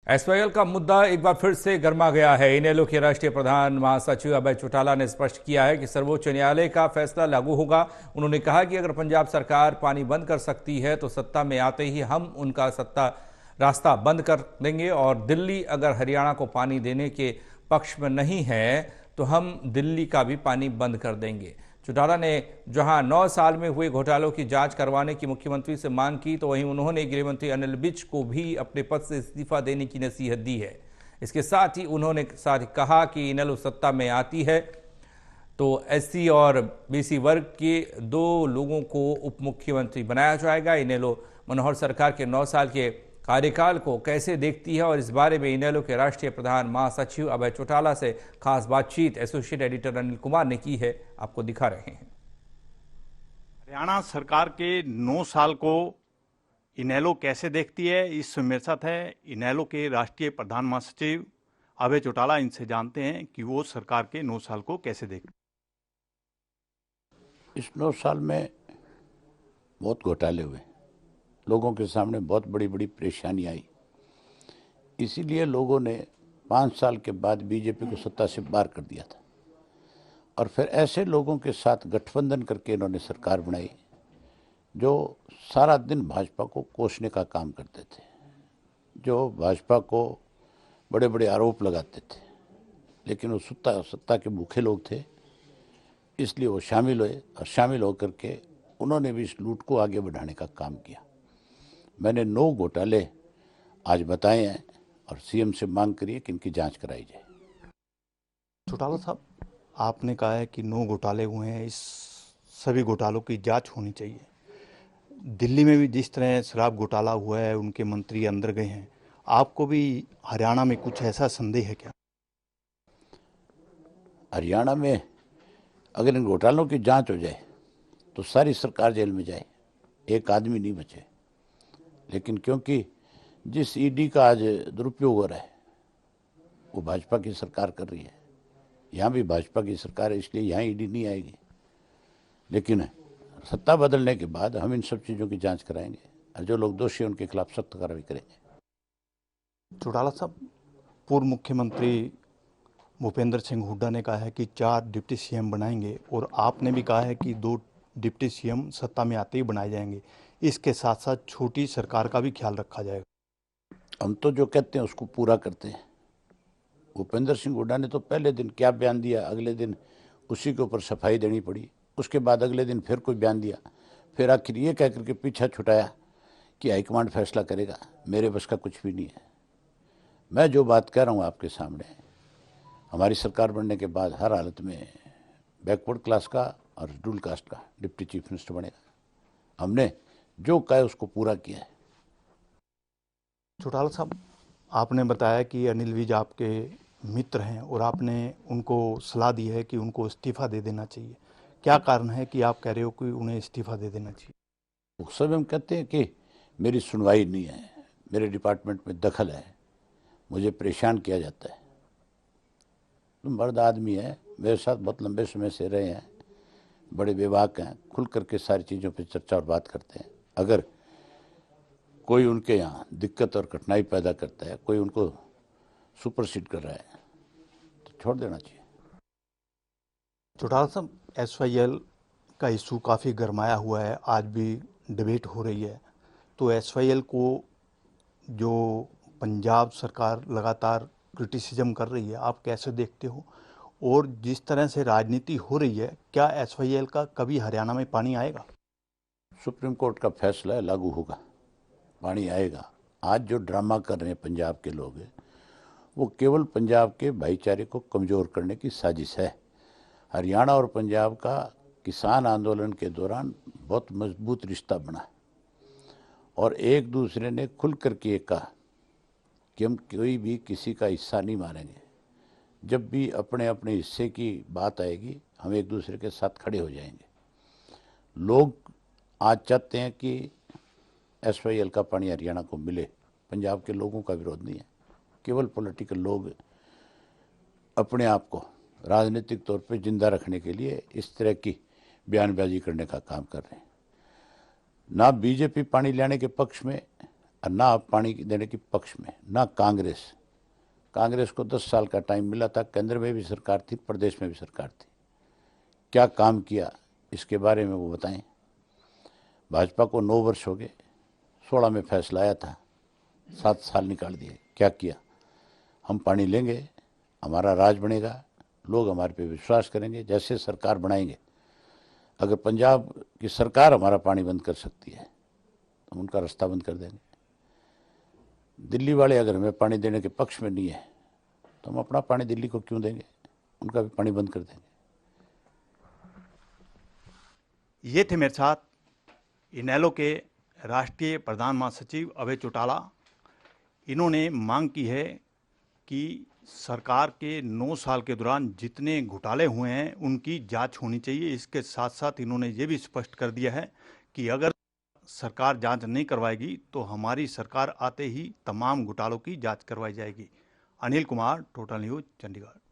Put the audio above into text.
SYL का मुद्दा एक बार फिर से गर्मा गया है। इनेलो के राष्ट्रीय प्रधान महासचिव अभय चौटाला ने स्पष्ट किया है कि सर्वोच्च न्यायालय का फैसला लागू होगा। उन्होंने कहा कि अगर पंजाब सरकार पानी बंद कर सकती है तो सत्ता में आते ही हम उनका रास्ता बंद कर देंगे और दिल्ली अगर हरियाणा को पानी देने के पक्ष में नहीं है तो हम दिल्ली का भी पानी बंद कर देंगे। चौटाला ने जहां 9 साल में हुए घोटालों की जांच करवाने की मुख्यमंत्री से मांग की, तो वहीं उन्होंने गृहमंत्री अनिल विज को भी अपने पद से इस्तीफा देने की नसीहत दी है। इसके साथ ही उन्होंने कहा कि इनेलो सत्ता में आती है तो एससी और बीसी वर्ग के 2 लोगों को उप मुख्यमंत्री बनाया जाएगा। इनेलो मनोहर सरकार के 9 साल के कार्यकाल को कैसे देखती है और इस बारे में इनेलो के राष्ट्रीय प्रधान महासचिव अभय चौटाला से खास बातचीत एसोसिएट एडिटर अनिल कुमार ने की है, आपको दिखा रहे हैं। हरियाणा सरकार के 9 साल को इनेलो कैसे देखती है, इस मेरे साथ है इनेलो के राष्ट्रीय प्रधान महासचिव अभय चौटाला। इनसे जानते हैं कि वो सरकार के 9 साल को कैसे देखते हैं। इस 9 साल में बहुत घोटाले हुए, लोगों के सामने बहुत बड़ी बड़ी परेशानी आई। इसीलिए लोगों ने 5 साल के बाद बीजेपी को सत्ता से बाहर कर दिया था और फिर ऐसे लोगों के साथ गठबंधन करके इन्होंने सरकार बनाई जो सारा दिन भाजपा को कोसने का काम करते थे, जो भाजपा को बड़े बड़े आरोप लगाते थे, लेकिन वो सत्ता के भूखे लोग थे, इसलिए वो शामिल हुए और शामिल होकर के उन्होंने भी इस लूट को आगे बढ़ाने का काम किया। मैंने 9 घोटाले आज बताए हैं और सीएम से मांग करिए कि इनकी जांच कराई जाए। चौटाला साहब, आपने कहा है कि 9 घोटाले हुए हैं, इस सभी घोटालों की जांच होनी चाहिए। दिल्ली में भी जिस तरह शराब घोटाला हुआ है, उनके मंत्री अंदर गए हैं, आपको भी हरियाणा में कुछ ऐसा संदेह है क्या? हरियाणा में अगर इन घोटालों की जांच हो जाए तो सारी सरकार जेल में जाए, एक आदमी नहीं बचे। लेकिन क्योंकि जिस ईडी का आज दुरुपयोग हो रहा है वो भाजपा की सरकार कर रही है, यहाँ भी भाजपा की सरकार है, इसलिए यहाँ ईडी नहीं आएगी। लेकिन सत्ता बदलने के बाद हम इन सब चीज़ों की जांच कराएंगे और जो लोग दोषी हैं उनके खिलाफ सख्त कार्रवाई करेंगे। चौटाला साहब, पूर्व मुख्यमंत्री भूपेंद्र सिंह हुड्डा ने कहा है कि 4 डिप्टी सीएम बनाएंगे और आपने भी कहा है कि 2 डिप्टी सीएम सत्ता में आते ही बनाए जाएंगे। इसके साथ साथ छोटी सरकार का भी ख्याल रखा जाएगा। हम तो जो कहते हैं उसको पूरा करते हैं। भूपेंद्र सिंह हुड्डा ने तो पहले दिन क्या बयान दिया, अगले दिन उसी के ऊपर सफाई देनी पड़ी, उसके बाद अगले दिन फिर कोई बयान दिया, फिर आखिर ये कह करके पीछा छुटाया कि हाईकमांड फैसला करेगा। मेरे बस का कुछ भी नहीं है। मैं जो बात कह रहा हूँ आपके सामने, हमारी सरकार बनने के बाद हर हालत में बैकवर्ड क्लास का और शेड्यूल कास्ट का डिप्टी चीफ मिनिस्टर बनेगा। हमने जो कहा उसको पूरा किया है। चौटाला साहब, आपने बताया कि अनिल विज आपके मित्र हैं और आपने उनको सलाह दी है कि उनको इस्तीफा दे देना चाहिए। क्या कारण है कि आप कह रहे हो कि उन्हें इस्तीफा दे देना चाहिए? सब हम कहते हैं कि मेरी सुनवाई नहीं है, मेरे डिपार्टमेंट में दखल है, मुझे परेशान किया जाता है। तुम मर्द आदमी है, मेरे साथ बहुत लंबे समय से रहे हैं, बड़े बेबाक हैं, खुल करके सारी चीज़ों पर चर्चा और बात करते हैं। अगर कोई उनके यहाँ दिक्कत और कठिनाई पैदा करता है, कोई उनको सुपरसीड कर रहा है, तो छोड़ देना चाहिए। चौटाला साहब, एसवाईएल का इशू काफ़ी गरमाया हुआ है, आज भी डिबेट हो रही है, तो एसवाईएल को जो पंजाब सरकार लगातार क्रिटिसिज्म कर रही है, आप कैसे देखते हो? और जिस तरह से राजनीति हो रही है, क्या एसवाईएल का कभी हरियाणा में पानी आएगा? सुप्रीम कोर्ट का फैसला है, लागू होगा, पानी आएगा। आज जो ड्रामा कर रहे हैं पंजाब के लोग, वो केवल पंजाब के भाईचारे को कमज़ोर करने की साजिश है। हरियाणा और पंजाब का किसान आंदोलन के दौरान बहुत मजबूत रिश्ता बना और एक दूसरे ने खुल करके कहा कि हम कोई भी किसी का हिस्सा नहीं मारेंगे। जब भी अपने अपने हिस्से की बात आएगी हम एक दूसरे के साथ खड़े हो जाएंगे। लोग आज चाहते हैं कि एसवाईएल का पानी हरियाणा को मिले, पंजाब के लोगों का विरोध नहीं है। केवल पॉलिटिकल लोग अपने आप को राजनीतिक तौर पे जिंदा रखने के लिए इस तरह की बयानबाजी करने का काम कर रहे हैं। ना बीजेपी पानी लाने के पक्ष में और ना आप पानी देने के पक्ष में, ना कांग्रेस को 10 साल का टाइम मिला था, केंद्र में भी सरकार थी, प्रदेश में भी सरकार थी, क्या काम किया इसके बारे में वो बताएं। भाजपा को 9 वर्ष हो गए, 16 में फैसला आया था, 7 साल निकाल दिए, क्या किया। हम पानी लेंगे, हमारा राज बनेगा, लोग हमारे पे विश्वास करेंगे, जैसे सरकार बनाएंगे। अगर पंजाब की सरकार हमारा पानी बंद कर सकती है तो हम उनका रास्ता बंद कर देंगे। दिल्ली वाले अगर हमें पानी देने के पक्ष में नहीं है तो हम अपना पानी दिल्ली को क्यों देंगे, उनका भी पानी बंद कर देंगे। ये थे मेरे साथ इनेलो के राष्ट्रीय प्रधान महासचिव अभय चौटाला। इन्होंने मांग की है कि सरकार के 9 साल के दौरान जितने घोटाले हुए हैं उनकी जांच होनी चाहिए। इसके साथ साथ इन्होंने ये भी स्पष्ट कर दिया है कि अगर सरकार जांच नहीं करवाएगी तो हमारी सरकार आते ही तमाम घोटालों की जांच करवाई जाएगी। Anil Kumar, total news, Chandigarh.